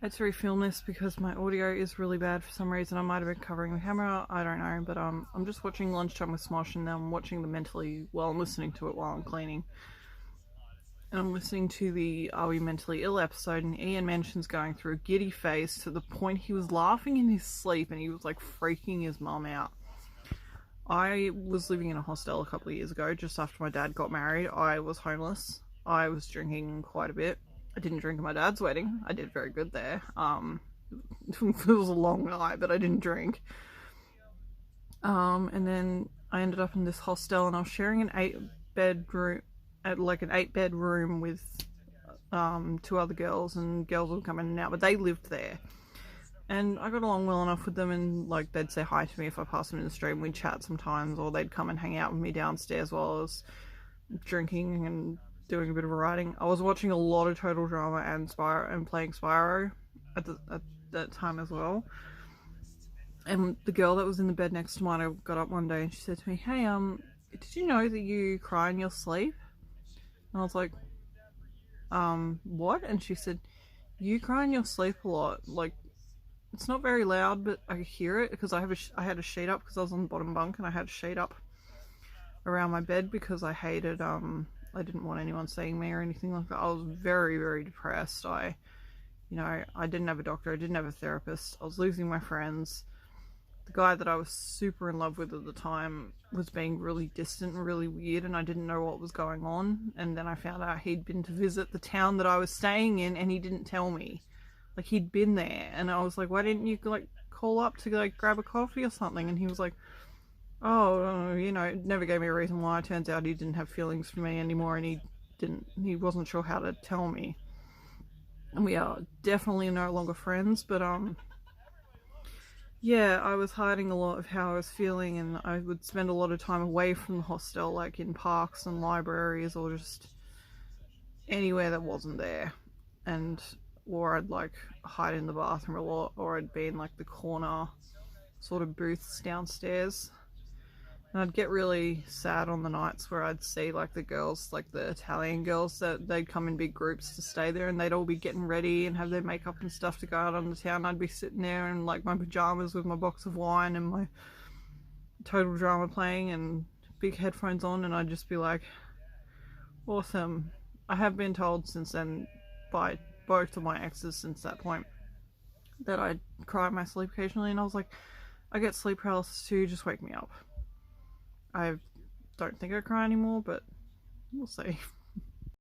I had to refilm this because my audio is really bad for some reason. I might have been covering the camera, I don't know, but I'm just watching Lunchtime with Smosh, and I'm watching the Mentally, well, I'm listening to it while I'm cleaning. And I'm listening to the Are We Mentally Ill episode, and Ian mentions going through a giddy phase to the point he was laughing in his sleep and he was like freaking his mum out. I was living in a hostel a couple of years ago, just after my dad got married. I was homeless. I was drinking quite a bit. I didn't drink at my dad's wedding. I did very good there. It was a long night, but I didn't drink. And then I ended up in this hostel, and I was sharing an 8-bedroom, like an 8-bed room with two other girls, and girls would come in and out, but they lived there. And I got along well enough with them, and like they'd say hi to me if I passed them in the street, and we'd chat sometimes, or they'd come and hang out with me downstairs while I was drinking and doing a bit of writing. I was watching a lot of Total Drama and Spyro and playing Spyro at that time as well. And the girl that was in the bed next to mine, I got up one day and she said to me, "Hey, did you know that you cry in your sleep?" And I was like, what? And she said, "You cry in your sleep a lot. Like, it's not very loud, but I hear it because I had a sheet up because I was on the bottom bunk, and I had a sheet up around my bed because I hated I didn't want anyone seeing me or anything like that. I was very, very depressed. I didn't have a doctor. I didn't have a therapist. I was losing my friends. The guy that I was super in love with at the time was being really distant and really weird, and I didn't know what was going on. And then I found out he'd been to visit the town that I was staying in, and he didn't tell me. Like, he'd been there, and I was like, "Why didn't you like call up to like grab a coffee or something?" And he was like, "Oh, it never gave me a reason why." It turns out he didn't have feelings for me anymore, and he wasn't sure how to tell me. And we are definitely no longer friends, but yeah, I was hiding a lot of how I was feeling, and I would spend a lot of time away from the hostel, like in parks and libraries, or just anywhere that wasn't there. And or I'd like hide in the bathroom a lot, or I'd be in like the corner sort of booths downstairs. And I'd get really sad on the nights where I'd see like the girls, like the Italian girls, that they'd come in big groups to stay there, and they'd all be getting ready and have their makeup and stuff to go out on the town. I'd be sitting there in like my pajamas with my box of wine and my Total Drama playing and big headphones on, and I'd just be like, awesome. I have been told since then by both of my exes since that point that I cry in my sleep occasionally, and I was like, I get sleep paralysis too, just wake me up. I don't think I cry anymore, but we'll see.